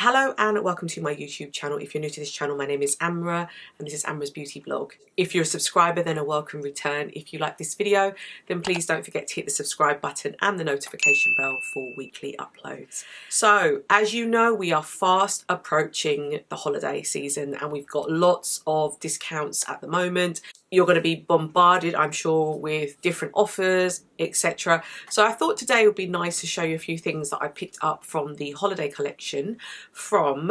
Hello and welcome to my YouTube channel. If you're new to this channel, my name is Amra and this is Amra's Beauty Blog. If you're a subscriber, then a welcome return. If you like this video, then please don't forget to hit the subscribe button and the notification bell for weekly uploads. So, as you know, we are fast approaching the holiday season and we've got lots of discounts at the moment. You're going to be bombarded, I'm sure, with different offers, etc. So I thought today would be nice to show you a few things that I picked up from the holiday collection from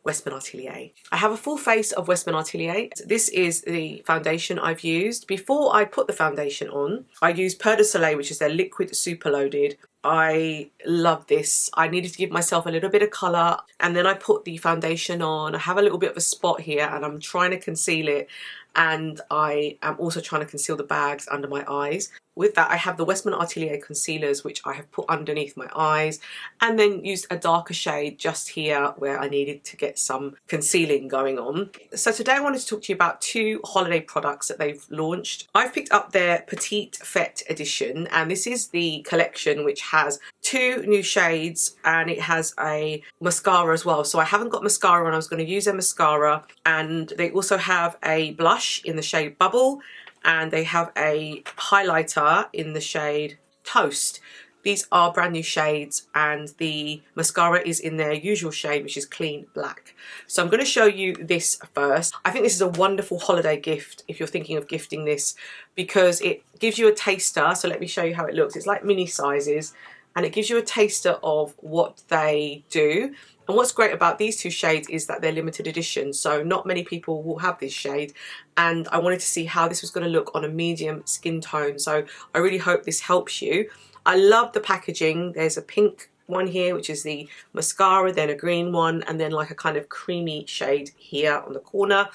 Westman Atelier. I have a full face of Westman Atelier. This is the foundation I've used. Before I put the foundation on, I used Mer The Reparative, which is their liquid super loaded. I love this. I needed to give myself a little bit of colour and then I put the foundation on. I have a little bit of a spot here and I'm trying to conceal it, and I am also trying to conceal the bags under my eyes. With that, I have the Westman Atelier concealers, which I have put underneath my eyes, and then used a darker shade just here where I needed to get some concealing going on. So today I wanted to talk to you about two holiday products that they've launched. I've picked up their Petite Fete edition, and this is the collection which has two new shades and it has a mascara as well. So I haven't got mascara on, I was going to use a mascara, and they also have a blush in the shade Bubble, and they have a highlighter in the shade Toast. These are brand new shades and the mascara is in their usual shade, which is clean black. So I'm going to show you this first. I think this is a wonderful holiday gift if you're thinking of gifting this, because it gives you a taster. So let me show you how it looks. It's like mini sizes and it gives you a taster of what they do. And what's great about these two shades is that they're limited edition, so not many people will have this shade, and I wanted to see how this was going to look on a medium skin tone, so I really hope this helps you. I love the packaging. There's a pink one here, which is the mascara, then a green one, and then like a kind of creamy shade here on the corner.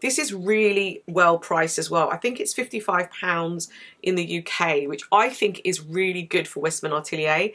This is really well priced as well. I think it's £55 in the UK, which I think is really good for Westman Atelier.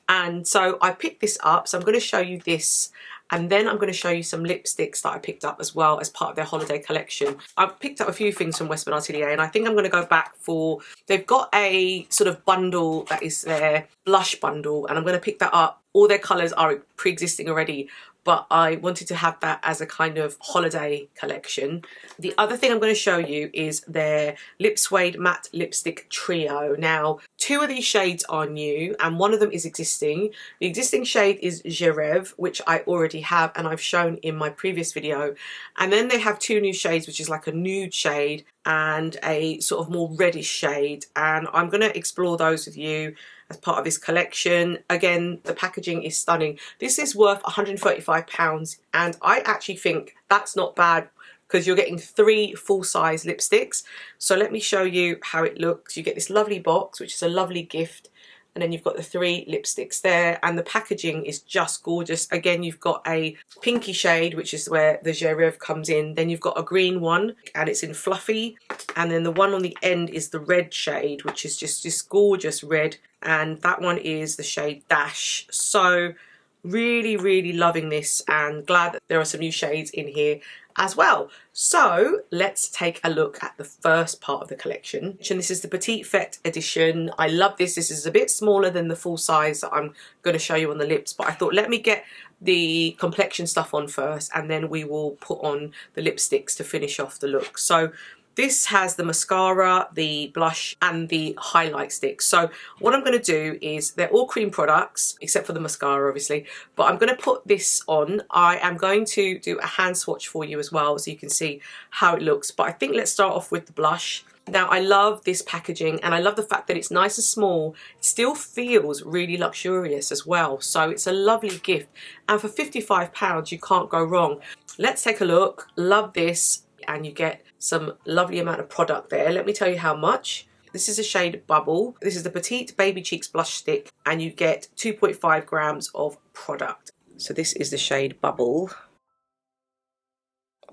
And so I picked this up. So I'm going to show you this, and then I'm going to show you some lipsticks that I picked up as well as part of their holiday collection. I've picked up a few things from Westman Atelier, and I think I'm going to go back for, they've got a sort of bundle that is their blush bundle, and I'm going to pick that up. All their colours are pre-existing already, but I wanted to have that as a kind of holiday collection. The other thing I'm going to show you is their Suede matte lipstick trio. Now, two of these shades are new and one of them is existing. The existing shade is REVE, which I already have and I've shown in my previous video. And then they have two new shades, which is like a nude shade and a sort of more reddish shade. And I'm going to explore those with you as part of this collection. Again, the packaging is stunning. This is worth £135 and I actually think that's not bad because you're getting 3 full-size lipsticks. So let me show you how it looks. You get this lovely box, which is a lovely gift, and then you've got the 3 lipsticks there, and the packaging is just gorgeous. Again, you've got a pinky shade, which is where the REVE comes in. Then you've got a green one, and it's in fluffy. And then the one on the end is the red shade, which is just this gorgeous red. And that one is the shade Dash. So really, really loving this, and glad that there are some new shades in here as well. So let's take a look at the first part of the collection. And this is the Petite Fete edition. I love this. This is a bit smaller than the full size that I'm going to show you on the lips, but I thought let me get the complexion stuff on first and then we will put on the lipsticks to finish off the look. So this has the mascara, the blush, and the highlight sticks. So what I'm going to do is, they're all cream products, except for the mascara, obviously. But I'm going to put this on. I am going to do a hand swatch for you as well, so you can see how it looks. But I think let's start off with the blush. Now, I love this packaging, and I love the fact that it's nice and small. It still feels really luxurious as well. So it's a lovely gift. And for £55, you can't go wrong. Let's take a look. Love this. And you get some lovely amount of product there. Let me tell you how much. This is a shade Bubble. This is the Petite Baby Cheeks Blush Stick, and you get 2.5 grams of product. So this is the shade Bubble.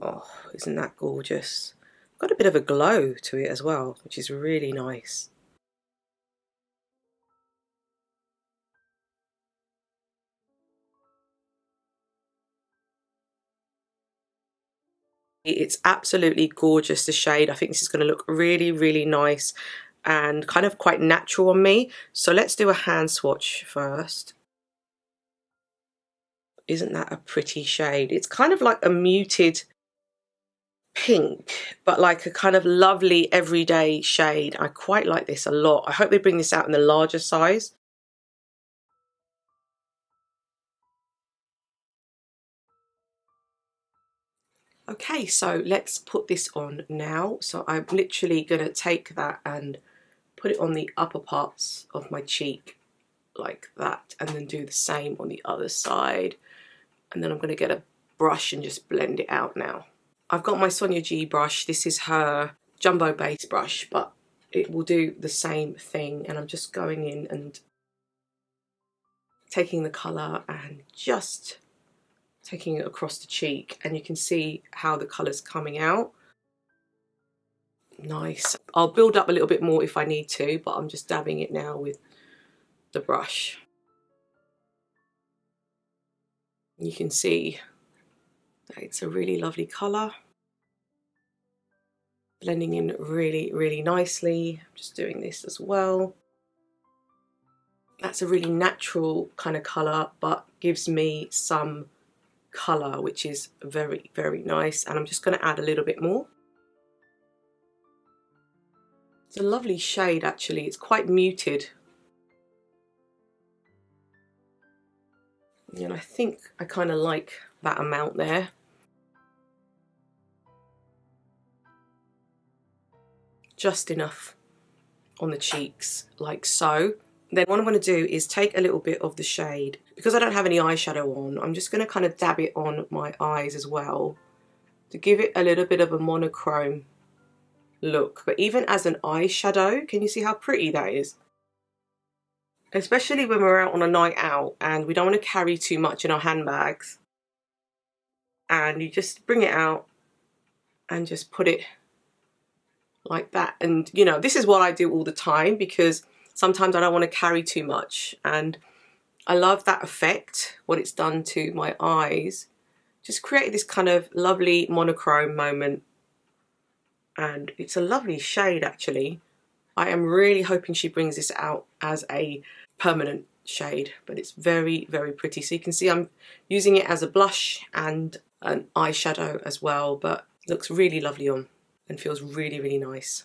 Oh, isn't that gorgeous? Got a bit of a glow to it as well, which is really nice. It's absolutely gorgeous, the shade. I think this is going to look really, really nice and kind of quite natural on me. So let's do a hand swatch first. Isn't that a pretty shade? It's kind of like a muted pink, but like a kind of lovely everyday shade. I quite like this a lot. I hope they bring this out in the larger size. Okay, so let's put this on now. So I'm literally going to take that and put it on the upper parts of my cheek like that, and then do the same on the other side. And then I'm going to get a brush and just blend it out now. I've got my Sonia G brush. This is her jumbo base brush, but it will do the same thing. And I'm just going in and taking the colour and just taking it across the cheek. And you can see how the colour's coming out. Nice. I'll build up a little bit more if I need to, but I'm just dabbing it now with the brush. You can see that it's a really lovely colour. Blending in really, really nicely. I'm just doing this as well. That's a really natural kind of colour, but gives me some colour, which is very, very nice. And I'm just going to add a little bit more. It's a lovely shade, actually. It's quite muted. And I think I kind of like that amount there. Just enough on the cheeks, like so. Then what I'm going to do is take a little bit of the shade. Because I don't have any eyeshadow on, I'm just going to kind of dab it on my eyes as well to give it a little bit of a monochrome look. But even as an eyeshadow, can you see how pretty that is? Especially when we're out on a night out and we don't want to carry too much in our handbags. And you just bring it out and just put it like that. And you know, this is what I do all the time because sometimes I don't want to carry too much, and I love that effect, what it's done to my eyes. Just created this kind of lovely monochrome moment, and it's a lovely shade actually. I am really hoping she brings this out as a permanent shade, but it's very, very pretty. So you can see I'm using it as a blush and an eyeshadow as well, but it looks really lovely on and feels really, really nice.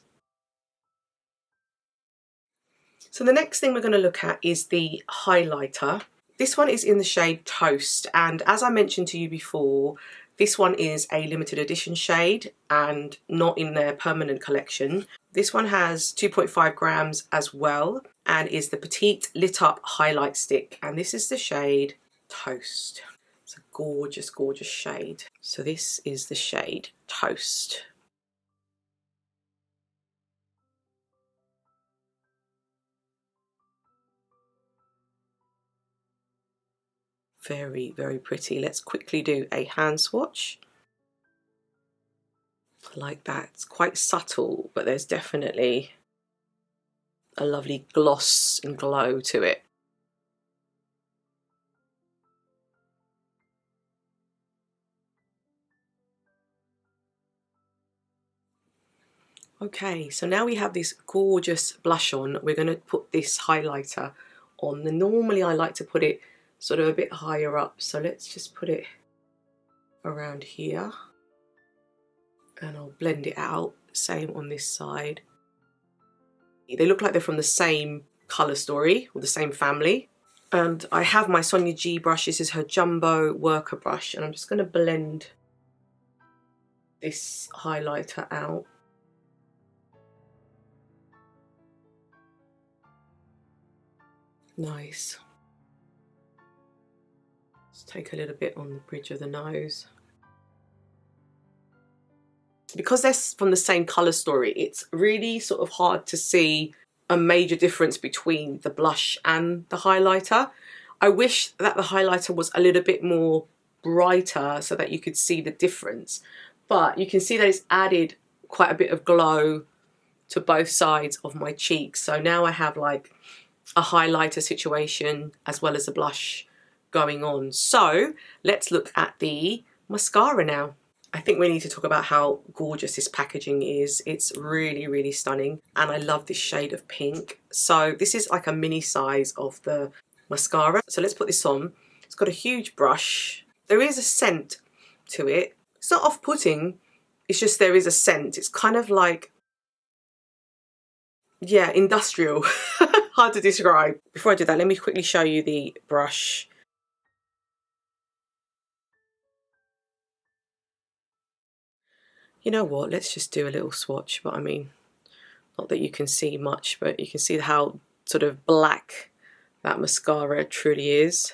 So the next thing we're going to look at is the highlighter. This one is in the shade Toast, and as I mentioned to you before, this one is a limited edition shade and not in their permanent collection. This one has 2.5 grams as well and is the Petite Lit Up Highlight Stick, and this is the shade Toast. It's a gorgeous, gorgeous shade. So this is the shade Toast. Very, very pretty. Let's quickly do a hand swatch. Like that. It's quite subtle, but there's definitely a lovely gloss and glow to it. Okay, so now we have this gorgeous blush on. We're going to put this highlighter on. And normally I like to put it sort of a bit higher up, so let's just put it around here and I'll blend it out. Same on this side. They look like they're from the same colour story or the same family. And I have my Sonia G brush. This is her jumbo worker brush, and I'm just going to blend this highlighter out. Nice. Let's take a little bit on the bridge of the nose. Because they're from the same colour story, it's really sort of hard to see a major difference between the blush and the highlighter. I wish that the highlighter was a little bit more brighter so that you could see the difference. But you can see that it's added quite a bit of glow to both sides of my cheeks. So now I have like a highlighter situation as well as a blush going on. So let's look at the mascara now. I think we need to talk about how gorgeous this packaging is. It's really, really stunning. And I love this shade of pink. So this is like a mini size of the mascara. So let's put this on. It's got a huge brush. There is a scent to it. It's not off-putting, it's just there is a scent. It's kind of like, yeah, industrial. Hard to describe. Before I do that, let me quickly show you the brush. You know what, let's just do a little swatch, but I mean, not that you can see much, but you can see how sort of black that mascara truly is.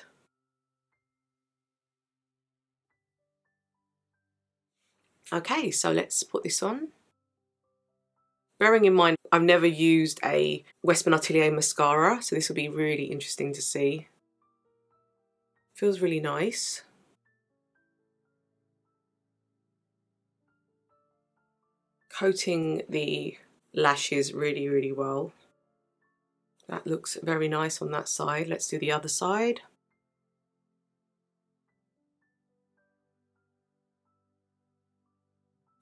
Okay, so let's put this on. Bearing in mind, I've never used a Westman Atelier mascara, so this will be really interesting to see. Feels really nice. Coating the lashes really, really well. That looks very nice on that side. Let's do the other side.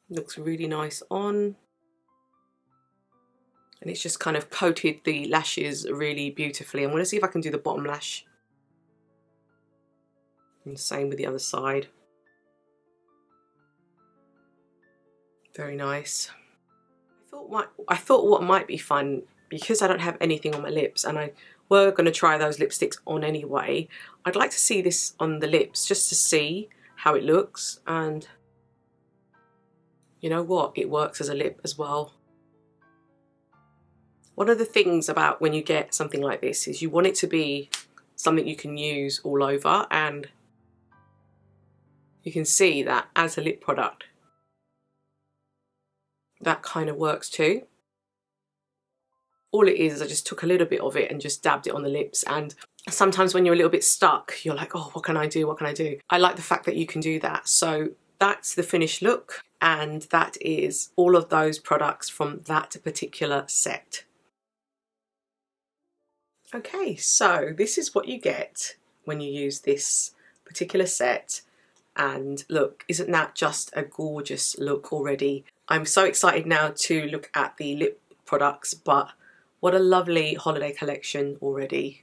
Looks really nice on. And it's just kind of coated the lashes really beautifully. I'm going to see if I can do the bottom lash. And the same with the other side. Very nice. I thought what might be fun, because I don't have anything on my lips and I were going to try those lipsticks on anyway, I'd like to see this on the lips just to see how it looks. And you know what? It works as a lip as well. One of the things about when you get something like this is you want it to be something you can use all over, and you can see that as a lip product that kind of works too. All it is I just took a little bit of it and just dabbed it on the lips, and sometimes when you're a little bit stuck you're like, oh, what can I do, what can I do? I like the fact that you can do that. So that's the finished look, and that is all of those products from that particular set. Okay, so this is what you get when you use this particular set, and look, isn't that just a gorgeous look already? I'm so excited now to look at the lip products, but what a lovely holiday collection already.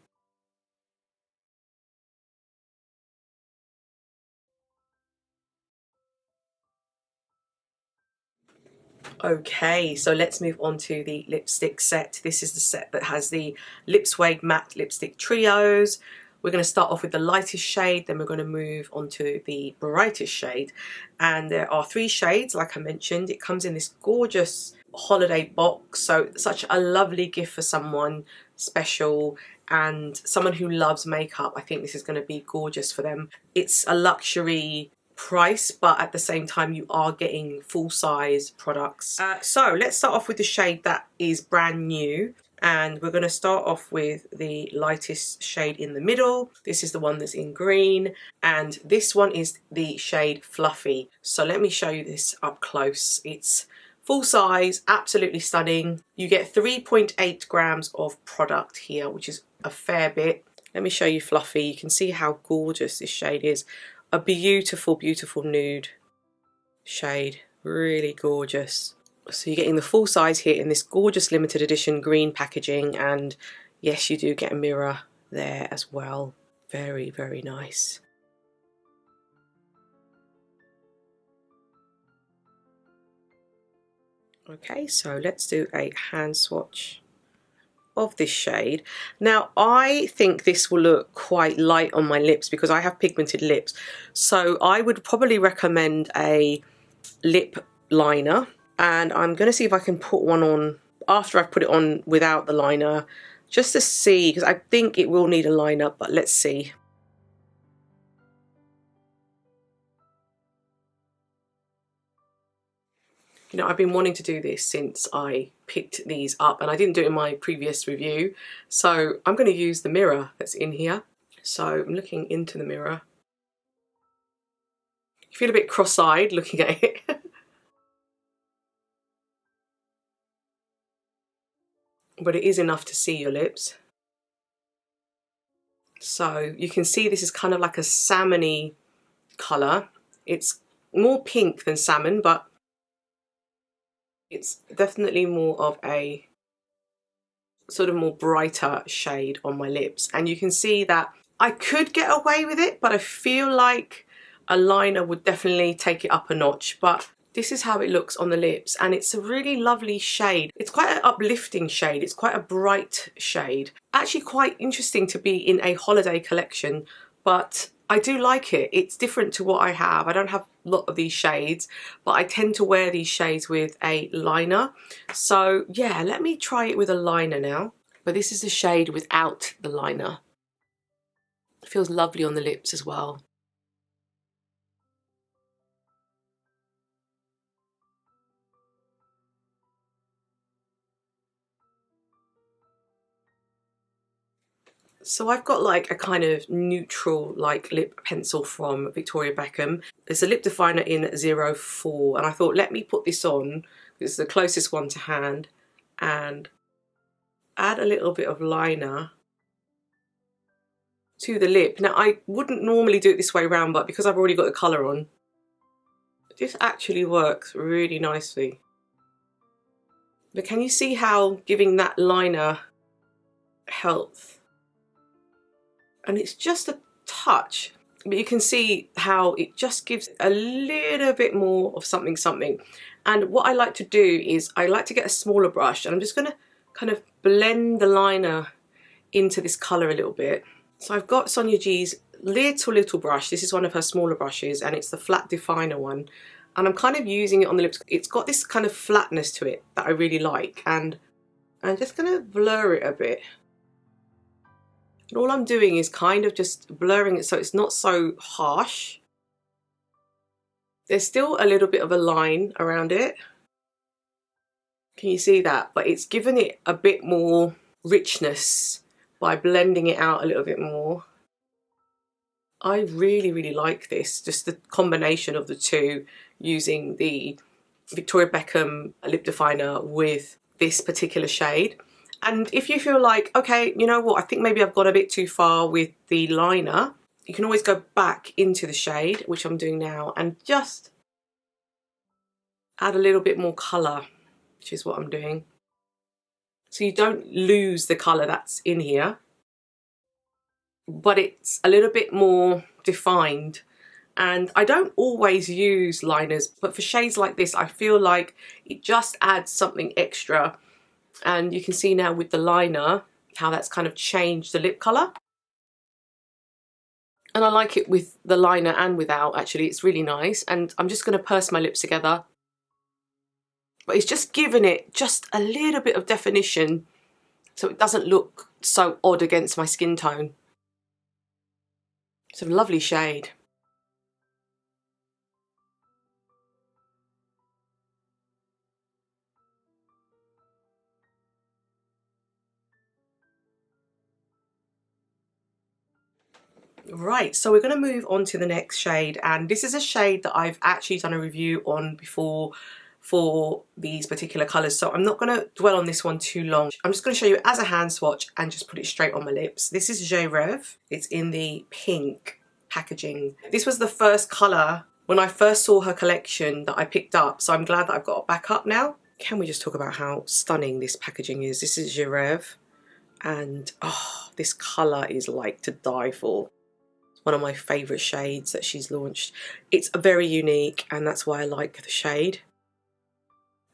Okay, so let's move on to the lipstick set. This is the set that has the Suede matte lipstick trios. We're going to start off with the lightest shade, then we're going to move on to the brightest shade. And there are 3 shades, like I mentioned. It comes in this gorgeous holiday box, so such a lovely gift for someone special and someone who loves makeup. I think this is going to be gorgeous for them. It's a luxury price, but at the same time you are getting full-size products. So let's start off with the shade that is brand new, and we're going to start off with the lightest shade in the middle. This is the one that's in green, and this one is the shade Fluffy. So let me show you this up close. It's full size, absolutely stunning. You get 3.8 grams of product here, which is a fair bit. Let me show you Fluffy. You can see how gorgeous this shade is. A beautiful, beautiful nude shade, really gorgeous. So you're getting the full size here in this gorgeous limited edition green packaging, and yes, you do get a mirror there as well. Very, very nice. Okay, so let's do a hand swatch of this shade. Now I think this will look quite light on my lips because I have pigmented lips, so I would probably recommend a lip liner, and I'm going to see if I can put one on after I've put it on without the liner, just to see, because I think it will need a liner, but let's see. You know, I've been wanting to do this since I picked these up, and I didn't do it in my previous review. So I'm going to use the mirror that's in here. So I'm looking into the mirror. You feel a bit cross-eyed looking at it. But it is enough to see your lips. So you can see this is kind of like a salmon-y colour. It's more pink than salmon, but it's definitely more of a sort of more brighter shade on my lips. And you can see that I could get away with it, but I feel like a liner would definitely take it up a notch. But this is how it looks on the lips, and it's a really lovely shade. It's quite an uplifting shade. It's quite a bright shade. Actually quite interesting to be in a holiday collection, but I do like it. It's different to what I have. I don't have a lot of these shades, but I tend to wear these shades with a liner. So yeah, let me try it with a liner now. But this is the shade without the liner. It feels lovely on the lips as well. So I've got like a kind of neutral like lip pencil from Victoria Beckham. It's a lip definer in 04, and I thought let me put this on, it's the closest one to hand, and add a little bit of liner to the lip. Now I wouldn't normally do it this way around, but because I've already got the colour on, this actually works really nicely. But can you see how giving that liner helps? And it's just a touch, but you can see how it just gives a little bit more of something something. And what I like to do is I like to get a smaller brush, and I'm just going to kind of blend the liner into this colour a little bit. So I've got Sonia G's little brush. This is one of her smaller brushes, and it's the flat definer one, and I'm kind of using it on the lips. It's got this kind of flatness to it that I really like, and I'm just going to blur it a bit. And all I'm doing is kind of just blurring it so it's not so harsh. There's still a little bit of a line around it. Can you see that? But it's given it a bit more richness by blending it out a little bit more. I really like this, just the combination of the two, using the Victoria Beckham lip definer with this particular shade. And if you feel like, okay, you know what, I think maybe I've gone a bit too far with the liner, you can always go back into the shade, which I'm doing now, and just add a little bit more colour, which is what I'm doing. So you don't lose the colour that's in here, but it's a little bit more defined. And I don't always use liners, but for shades like this, I feel like it just adds something extra. And you can see now with the liner how that's kind of changed the lip colour. And I like it with the liner and without, actually. It's really nice. And I'm just going to purse my lips together. But it's just given it just a little bit of definition so it doesn't look so odd against my skin tone. It's a lovely shade. Right, so we're going to move on to the next shade, and this is a shade that I've actually done a review on before for these particular colours, so I'm not going to dwell on this one too long. I'm just going to show you as a hand swatch and just put it straight on my lips. This is REVE. It's in the pink packaging. This was the first colour when I first saw her collection that I picked up, so I'm glad that I've got it back up now. Can we just talk about how stunning this packaging is? This is REVE, and oh, this colour is like to die for. One of my favourite shades that she's launched. It's very unique, and that's why I like the shade.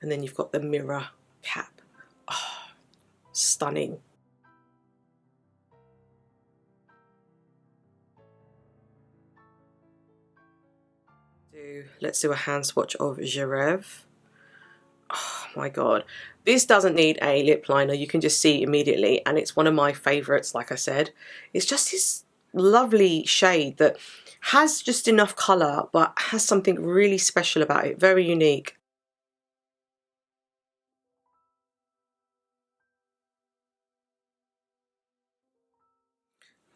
And then you've got the mirror cap. Oh, stunning. Let's do a hand swatch of REVE. Oh my god. This doesn't need a lip liner. You can just see immediately, and it's one of my favourites, like I said. It's just this lovely shade that has just enough colour but has something really special about it, very unique.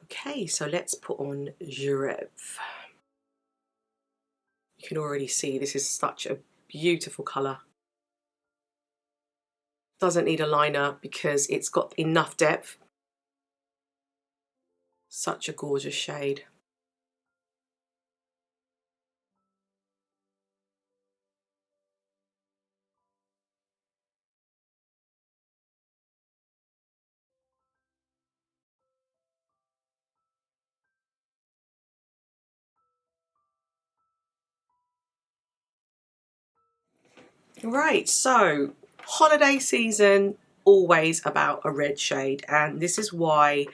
Okay, so let's put on REVE. You can already see this is such a beautiful colour. Doesn't need a liner because it's got enough depth. Such a gorgeous shade. Right, so holiday season, always about a red shade, and this is why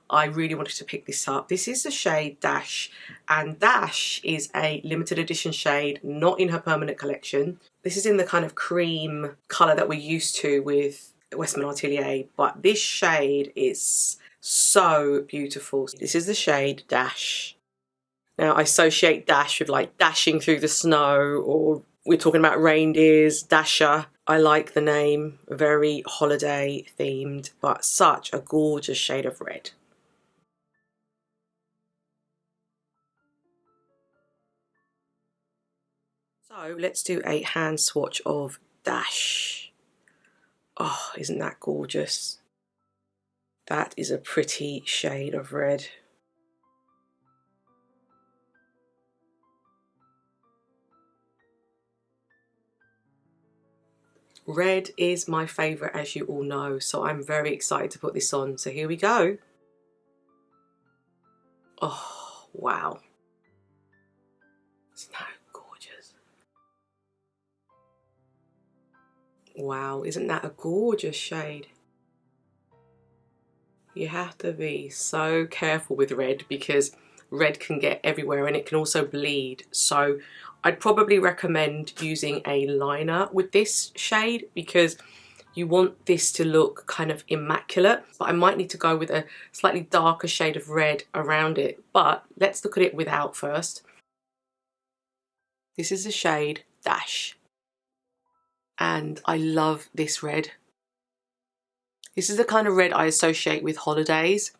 I really wanted to pick this up. This is the shade Dash, and Dash is a limited edition shade, not in her permanent collection. This is in the kind of cream colour that we're used to with Westman Atelier, but this shade is so beautiful. This is the shade Dash. Now, I associate Dash with like dashing through the snow, or we're talking about reindeers, Dasher. I like the name, very holiday themed, but such a gorgeous shade of red. So let's do a hand swatch of Dash. Oh, isn't that gorgeous? That is a pretty shade of red. Red is my favourite, as you all know, so I'm very excited to put this on. So here we go. Oh, wow. Isn't that gorgeous? Wow, isn't that a gorgeous shade? You have to be so careful with red because red can get everywhere and it can also bleed. So I'd probably recommend using a liner with this shade because you want this to look kind of immaculate. But I might need to go with a slightly darker shade of red around it. But let's look at it without first. This is the shade Dash. And I love this red. This is the kind of red I associate with holidays.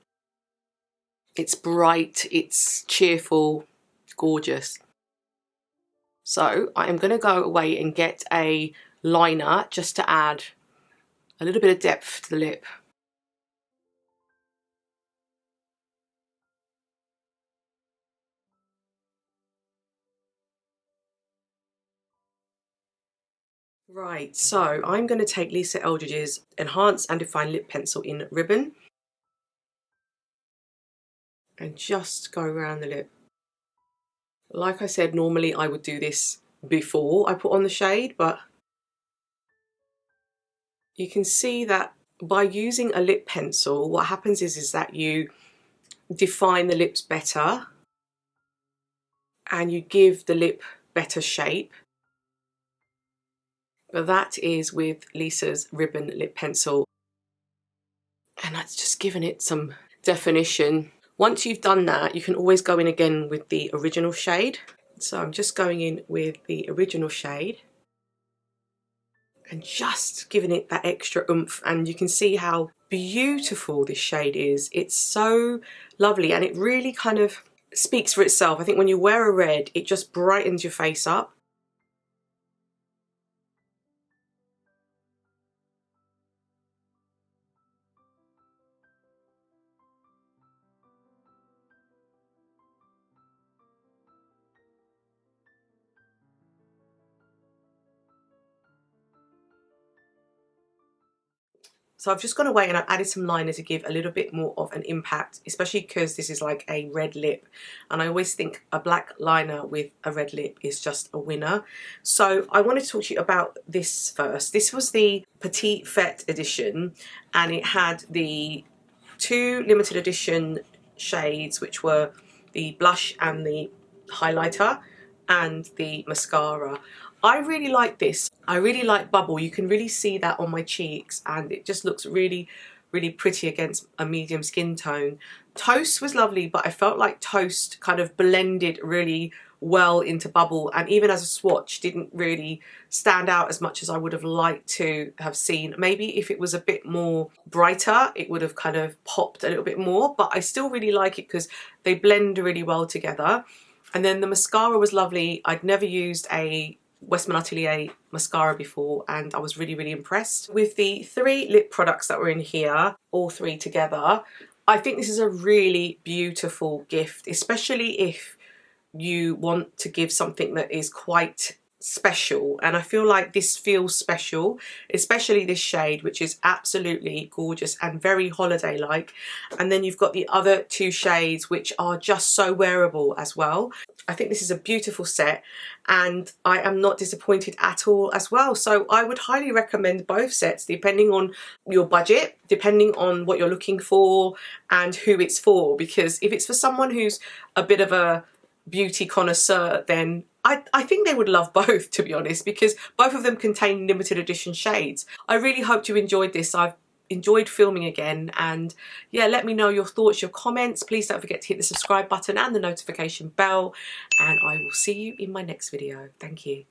It's bright, it's cheerful, gorgeous. So I am going to go away and get a liner just to add a little bit of depth to the lip. Right, so I'm going to take Lisa Eldridge's Enhance and Define Lip Pencil in Ribbon and just go around the lip. Like I said, normally I would do this before I put on the shade, but you can see that by using a lip pencil, what happens is that you define the lips better and you give the lip better shape. But that is with Lisa's Ribbon Lip Pencil. And that's just given it some definition. Once you've done that, you can always go in again with the original shade. So I'm just going in with the original shade and just giving it that extra oomph. And you can see how beautiful this shade is. It's so lovely and it really kind of speaks for itself. I think when you wear a red, it just brightens your face up. So I've just gone away and I've added some liner to give a little bit more of an impact, especially because this is like a red lip. And I always think a black liner with a red lip is just a winner. So I wanted to talk to you about this first. This was the Petite Fete edition and it had the 2 limited edition shades, which were the blush and the highlighter and the mascara. I really like this. I really like Bubble. You can really see that on my cheeks and it just looks really, really pretty against a medium skin tone. Toast was lovely, but I felt like Toast kind of blended really well into Bubble, and even as a swatch didn't really stand out as much as I would have liked to have seen. Maybe if it was a bit more brighter, it would have kind of popped a little bit more, but I still really like it because they blend really well together. And then the mascara was lovely. I'd never used a Westman Atelier mascara before and I was really, really impressed. With the 3 lip products that were in here, all 3 together, I think this is a really beautiful gift, especially if you want to give something that is quite special, and I feel like this feels special, especially this shade, which is absolutely gorgeous and very holiday like. And then you've got the other two shades which are just so wearable as well. I think this is a beautiful set and I am not disappointed at all as well. So I would highly recommend both sets depending on your budget, depending on what you're looking for and who it's for, because if it's for someone who's a bit of a beauty connoisseur, then I think they would love both, to be honest, because both of them contain limited edition shades. I really hope you enjoyed this. I've enjoyed filming again, and yeah, let me know your thoughts, your comments. Please don't forget to hit the subscribe button and the notification bell, and I will see you in my next video. Thank you.